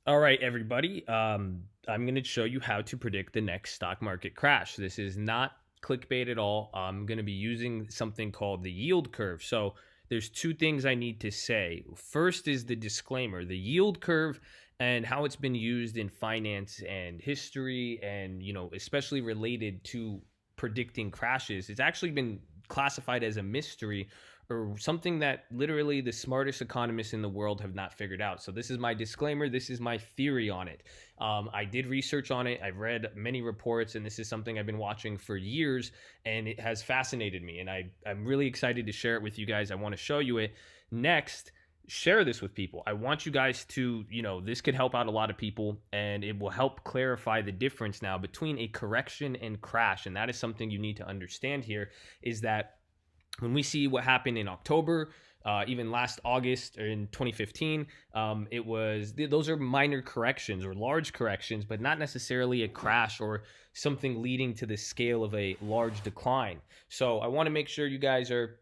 All right, everybody. I'm going to show you how to predict the next stock market crash. This is not clickbait at all. I'm going to be using something called the yield curve. So there's two things I need to say. First is the disclaimer. The yield curve and how it's been used in finance and history and, especially related to predicting crashes. It's actually been classified as a mystery or something that literally the smartest economists in the world have not figured out. So this is my disclaimer. This is my theory on it. I did research on it. I've read many reports, and this is something I've been watching for years, and it has fascinated me. And I'm really excited to share it with you guys. I want to show you it. Next, share this with people. I want you guys to, this could help out a lot of people, and it will help clarify the difference now between a correction and crash. And that is something you need to understand here, is that when we see what happened in October, even last August or in 2015, those are minor corrections or large corrections, but not necessarily a crash or something leading to the scale of a large decline. So I want to make sure you guys are,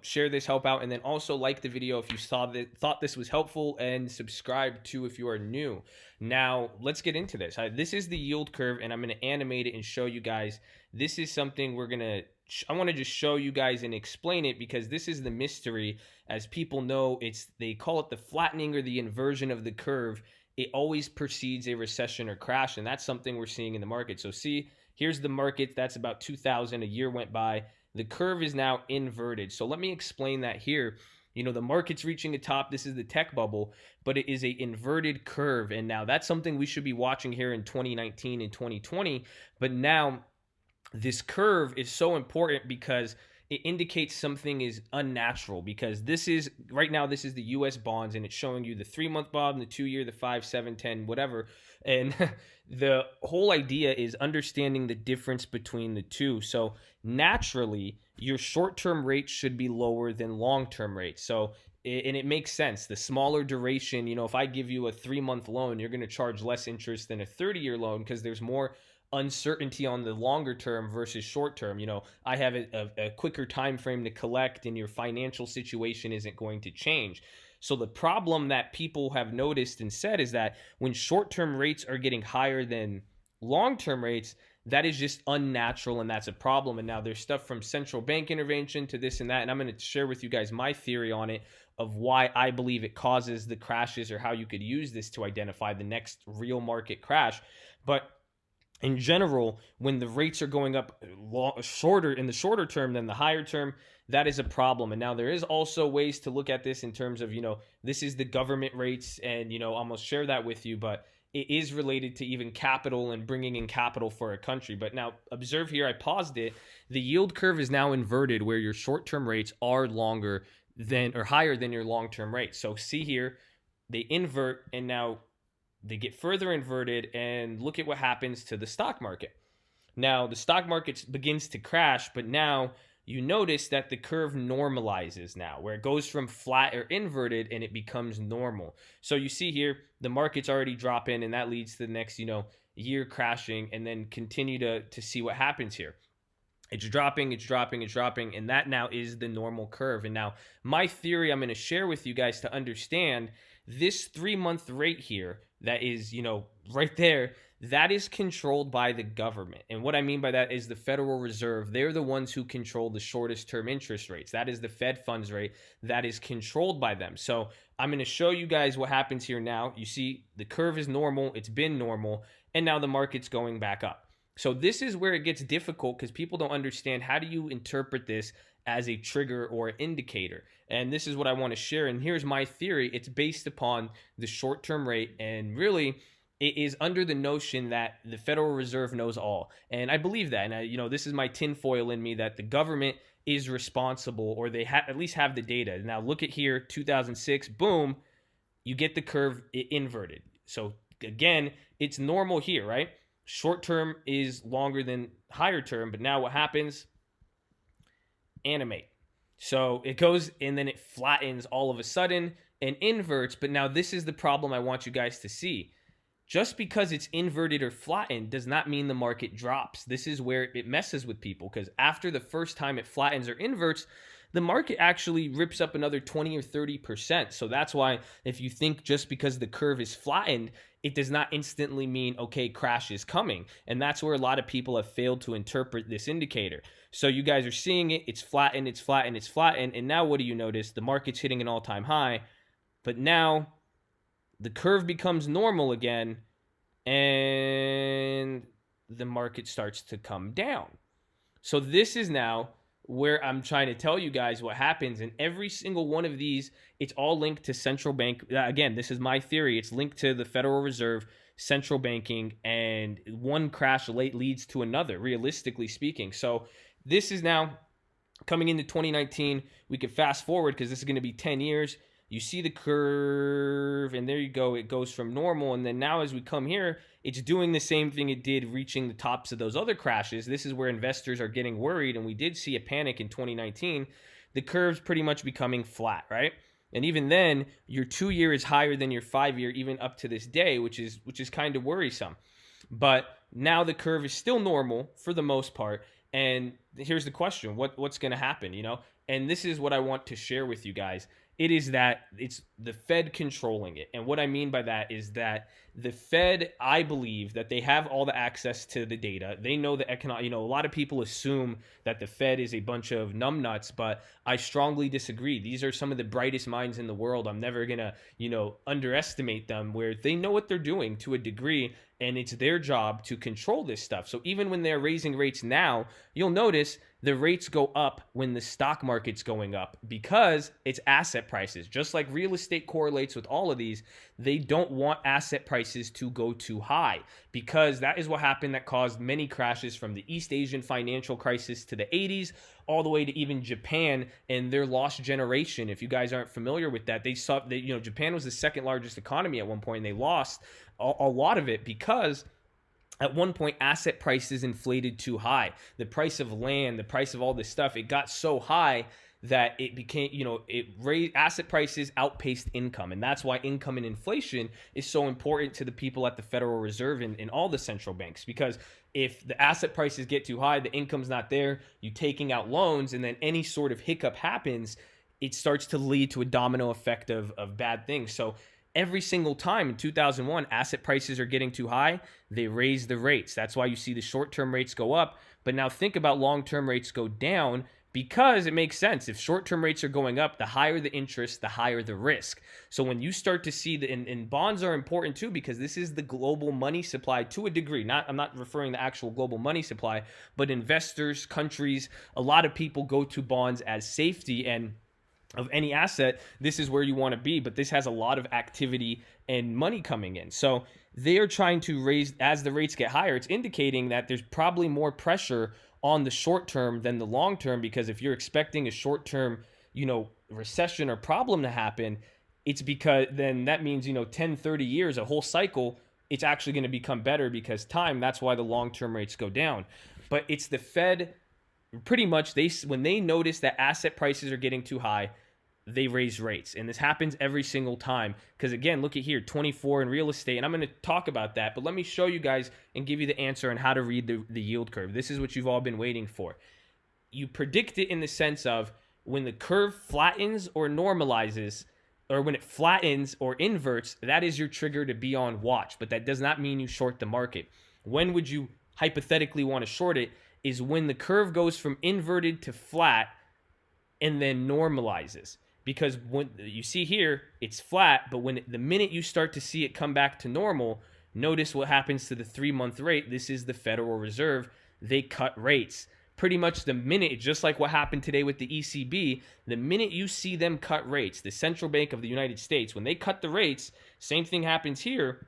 share this, help out, and then also like the video if you thought this was helpful, and subscribe too if you are new. Now let's get into this. This is the yield curve, and I'm going to animate it and show you guys. This is something I want to just show you guys and explain it, because this is the mystery. As people know, they call it the flattening or the inversion of the curve. It always precedes a recession or crash, and that's something we're seeing in the market. So see, here's the market. That's about 2000. A year went by. The curve is now inverted. So let me explain that here. The market's reaching a top. This is the tech bubble, but it is a inverted curve. And now that's something we should be watching here in 2019 and 2020. But now this curve is so important because it indicates something is unnatural, because right now this is the US bonds, and it's showing you the 3-month bond, the 2-year, the 5, 7, 10, whatever. And the whole idea is understanding the difference between the two. So naturally, your short-term rates should be lower than long-term rates. So and it makes sense. The smaller duration, if I give you a 3-month loan, you're going to charge less interest than a 30-year loan, because there's more uncertainty on the longer term versus short term. I have a quicker time frame to collect, and your financial situation isn't going to change. So the problem that people have noticed and said is that when short-term rates are getting higher than long-term rates, that is just unnatural, and that's a problem. And now there's stuff from central bank intervention to this and that, and I'm going to share with you guys my theory on it, of why I believe it causes the crashes, or how you could use this to identify the next real market crash. But in general, when the rates are going up shorter in the shorter term than the higher term, that is a problem. And now there is also ways to look at this in terms of, this is the government rates, and, I'm going to share that with you, but it is related to even capital and bringing in capital for a country. But now observe here, I paused it. The yield curve is now inverted, where your short-term rates are longer than or higher than your long-term rates. So see here, they invert, and now they get further inverted, and look at what happens to the stock market. Now the stock market begins to crash, but now you notice that the curve normalizes now, where it goes from flat or inverted and it becomes normal. So you see here, the market's already dropping, and that leads to the next, year crashing, and then continue to see what happens here. It's dropping, and that now is the normal curve. And now my theory I'm going to share with you guys to understand this 3-month rate here, that is, right there, that is controlled by the government. And what I mean by that is the Federal Reserve. They're the ones who control the shortest term interest rates. That is the Fed funds rate that is controlled by them. So I'm going to show you guys what happens here now. You see the curve is normal. It's been normal. And now the market's going back up. So this is where it gets difficult, because people don't understand, how do you interpret this as a trigger or indicator? And this is what I want to share. And here's my theory. It's based upon the short-term rate, and really it is under the notion that the Federal Reserve knows all. And I believe that. And this is my tinfoil in me, that the government is responsible, or they at least have the data. Now look at here, 2006, boom, you get the curve inverted. So again, it's normal here, right? Short term is longer than higher term, but now what happens? Animate. So it goes, and then it flattens all of a sudden and inverts. But now this is the problem I want you guys to see. Just because it's inverted or flattened does not mean the market drops. This is where it messes with people, because after the first time it flattens or inverts, the market actually rips up another 20 or 30%. So that's why if you think just because the curve is flattened, it does not instantly mean, okay, crash is coming. And that's where a lot of people have failed to interpret this indicator. So you guys are seeing it, it's flattened, it's flattened, it's flattened. And now what do you notice? The market's hitting an all-time high, but now the curve becomes normal again, and the market starts to come down. So this is now where I'm trying to tell you guys what happens. And every single one of these, it's all linked to central bank. Again, this is my theory. It's linked to the Federal Reserve, central banking, and one crash leads to another, realistically speaking. So this is now coming into 2019. We could fast forward because this is going to be 10 years. You see the curve, and there you go. It goes from normal, and then now as we come here, it's doing the same thing it did reaching the tops of those other crashes. This is where investors are getting worried, and we did see a panic in 2019. The curve's pretty much becoming flat, right? And even then, your 2-year is higher than your 5-year, even up to this day, which is kind of worrisome. But now the curve is still normal for the most part. And here's the question: what's going to happen? And this is what I want to share with you guys. It is that it's the Fed controlling it. And what I mean by that is that the Fed, I believe that they have all the access to the data. They know the economic, a lot of people assume that the Fed is a bunch of numbnuts, but I strongly disagree. These are some of the brightest minds in the world. I'm never going to, underestimate them, where they know what they're doing to a degree, and it's their job to control this stuff. So even when they're raising rates now, you'll notice the rates go up when the stock market's going up because it's asset prices. Just like real estate correlates with all of these, they don't want asset prices to go too high, because that is what happened that caused many crashes, from the East Asian financial crisis to the 80s, all the way to even Japan and their lost generation. If you guys aren't familiar with that, Japan was the second largest economy at one point, and they lost a lot of it because at one point, asset prices inflated too high. The price of land, the price of all this stuff, it got so high that it became, it raised, asset prices outpaced income. And that's why income and inflation is so important to the people at the Federal Reserve and all the central banks. Because if the asset prices get too high, the income's not there, you taking out loans, and then any sort of hiccup happens, it starts to lead to a domino effect of bad things. So every single time in 2001, asset prices are getting too high, they raise the rates. That's why you see the short-term rates go up. But now think about long-term rates go down, because it makes sense. If short-term rates are going up, the higher the interest, the higher the risk. So when you start to see and bonds are important too, because this is the global money supply to a degree. I'm not referring to actual global money supply, but investors, countries, a lot of people go to bonds as safety, and of any asset, this is where you want to be. But this has a lot of activity and money coming in. So they are trying to raise, as the rates get higher, it's indicating that there's probably more pressure on the short term than the long term, because if you're expecting a short term, recession or problem to happen, it's because then that means, 10, 30 years, a whole cycle, it's actually going to become better because time. That's why the long-term rates go down. But it's the Fed. Pretty much, when they notice that asset prices are getting too high, they raise rates. And this happens every single time. Because again, look at here, 24 in real estate. And I'm going to talk about that. But let me show you guys and give you the answer on how to read the yield curve. This is what you've all been waiting for. You predict it in the sense of when the curve flattens or normalizes, or when it flattens or inverts, that is your trigger to be on watch. But that does not mean you short the market. When would you hypothetically want to short it? Is when the curve goes from inverted to flat and then normalizes. Because when you see here, it's flat, but the minute you start to see it come back to normal, notice what happens to the 3-month rate. This is the Federal Reserve. They cut rates. Pretty much the minute, just like what happened today with the ECB, the minute you see them cut rates, the Central Bank of the United States, when they cut the rates, same thing happens here.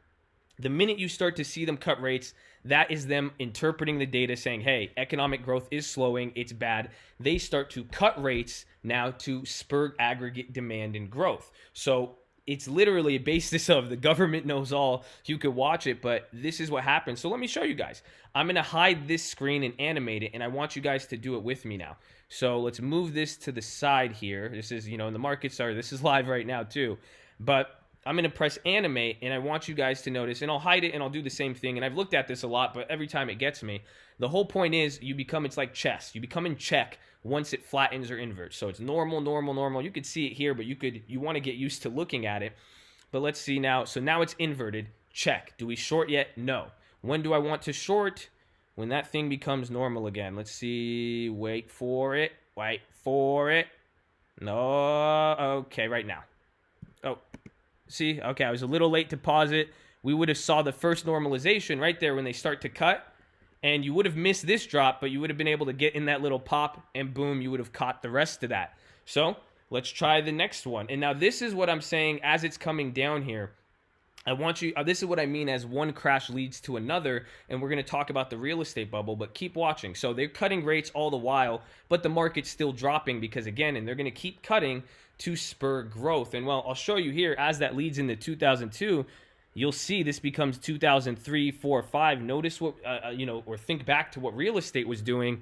The minute you start to see them cut rates, that is them interpreting the data, saying, hey, economic growth is slowing, it's bad. They start to cut rates now to spur aggregate demand and growth. So it's literally a basis of the government knows all. You could watch it, but this is what happens. So let me show you guys. I'm going to hide this screen and animate it, and I want you guys to do it with me now. So let's move this to the side here. This is, the markets are, this is live right now too. But I'm going to press animate, and I want you guys to notice, and I'll hide it, and I'll do the same thing. And I've looked at this a lot, but every time it gets me. The whole point is it's like chess. You become in check once it flattens or inverts. So it's normal, normal, normal. You could see it here, but you want to get used to looking at it. But let's see now. So now it's inverted. Check. Do we short yet? No. When do I want to short? When that thing becomes normal again. Let's see. Wait for it. Wait for it. No. Okay, right now. Oh. See, okay, I was a little late to pause it. We would have saw the first normalization right there when they start to cut, and you would have missed this drop, but you would have been able to get in that little pop, and boom, you would have caught the rest of that. So let's try the next one. And now this is what I'm saying as it's coming down here. I want you, this is what I mean as one crash leads to another, and we're going to talk about the real estate bubble, but keep watching. So they're cutting rates all the while, but the market's still dropping because, again, and they're going to keep cutting to spur growth. And, well, I'll show you here as that leads into 2002, you'll see this becomes 2003, 4, 5. Notice what, or think back to what real estate was doing.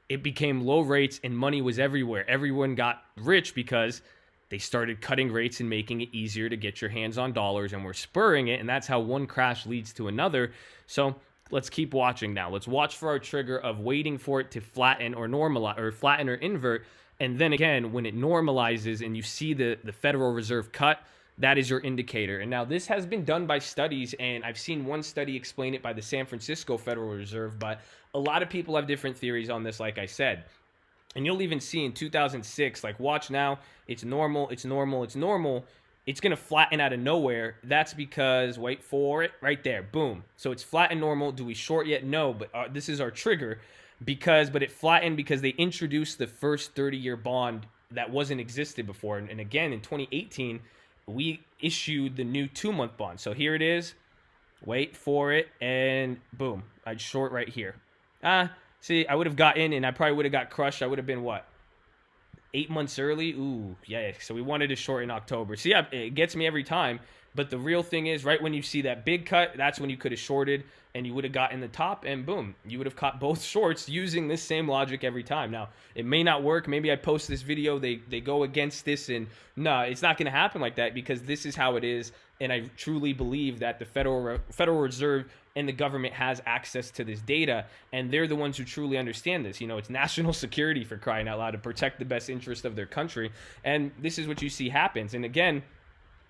It became low rates and money was everywhere. Everyone got rich because they started cutting rates and making it easier to get your hands on dollars, and we're spurring it, and that's how one crash leads to another. So let's keep watching now. Let's watch for our trigger of waiting for it to flatten or normalize, or flatten or invert, and then again, when it normalizes and you see the Federal Reserve cut, that is your indicator. And now this has been done by studies, and I've seen one study explain it by the San Francisco Federal Reserve, but a lot of people have different theories on this, like I said. And you'll even see in 2006, like watch now, it's normal, it's normal, it's normal. It's going to flatten out of nowhere. That's because, wait for it, right there, boom. So it's flat and normal. Do we short yet? No, but this is our trigger but it flattened because they introduced the first 30-year bond that wasn't existed before. And again, in 2018, we issued the new 2-month bond. So here it is, wait for it, and boom, I'd short right here. See, I would have got in, and I probably would have got crushed. I would have been, what, 8 months early? Ooh, yeah, so we wanted to short in October. See, it gets me every time, but the real thing is, right when you see that big cut, that's when you could have shorted, and you would have gotten the top, and boom, you would have caught both shorts using this same logic every time. Now, it may not work. Maybe I post this video, they go against this, and no, it's not going to happen like that because this is how it is, and I truly believe that the Federal Reserve and the government has access to this data, and they're the ones who truly understand this. You know, it's national security, for crying out loud, to protect the best interest of their country, and this is what you see happens. And again,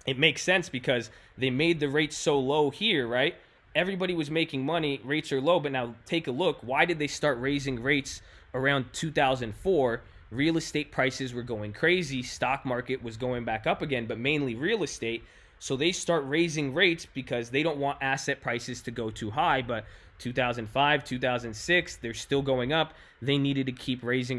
it makes sense because they made the rates so low here, right? Everybody was making money, rates are low, but now take a look. Why did they start raising rates around 2004? Real estate prices were going crazy, stock market was going back up again, but mainly real estate. So they start raising rates because they don't want asset prices to go too high, but 2005, 2006, they're still going up. They needed to keep raising.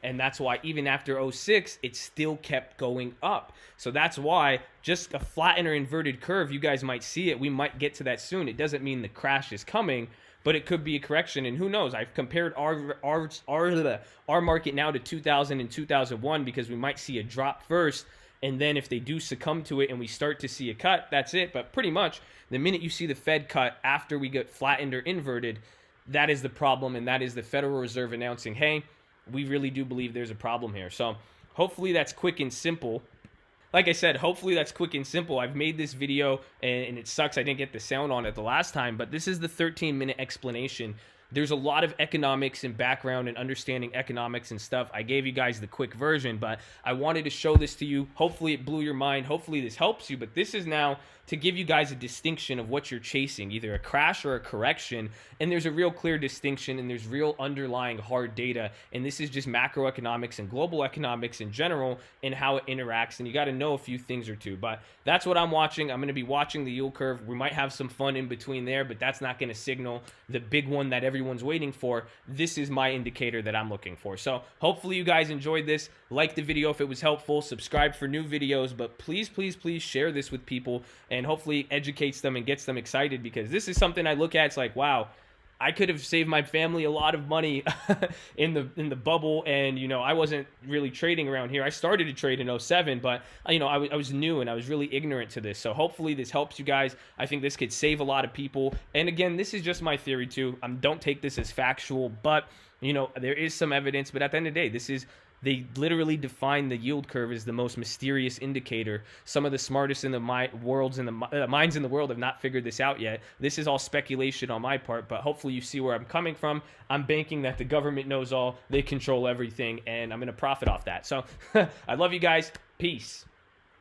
And that's why even after 06, it still kept going up. So that's why just a flattened or inverted curve, you guys might see it. We might get to that soon. It doesn't mean the crash is coming, but it could be a correction. And who knows? I've compared our market now to 2000 and 2001 because we might see a drop first. And then if they do succumb to it and we start to see a cut, that's it. But pretty much the minute you see the Fed cut after we get flattened or inverted, that is the problem. And that is the Federal Reserve announcing, hey, we really do believe there's a problem here. So hopefully that's quick and simple. Like I said, hopefully that's quick and simple. I've made this video and it sucks I didn't get the sound on it the last time, but this is the 13-minute explanation. There's a lot of economics and background and understanding economics and stuff. I gave you guys the quick version, but I wanted to show this to you. Hopefully it blew your mind. Hopefully this helps you, but this is now to give you guys a distinction of what you're chasing, either a crash or a correction. And there's a real clear distinction and there's real underlying hard data. And this is just macroeconomics and global economics in general and how it interacts. And you got to know a few things or two, but that's what I'm watching. I'm going to be watching the yield curve. We might have some fun in between there, but that's not going to signal the big one that everyone's waiting for. This is my indicator that I'm looking for. So hopefully you guys enjoyed this. Like the video if it was helpful. Subscribe for new videos, but please share this with people and hopefully educates them and gets them excited, because this is something I look at. It's like, wow, I could have saved my family a lot of money in the bubble, and I wasn't really trading around here. I started to trade in '07, but I was new and I was really ignorant to this. So hopefully this helps you guys. I think this could save a lot of people. And again, this is just my theory too. Don't take this as factual, but there is some evidence. But at the end of the day, this is They literally define the yield curve as the most mysterious indicator. Some of the smartest in the minds in the world have not figured this out yet. This is all speculation on my part, but hopefully you see where I'm coming from. I'm banking that the government knows all, they control everything, and I'm going to profit off that. So I love you guys. Peace.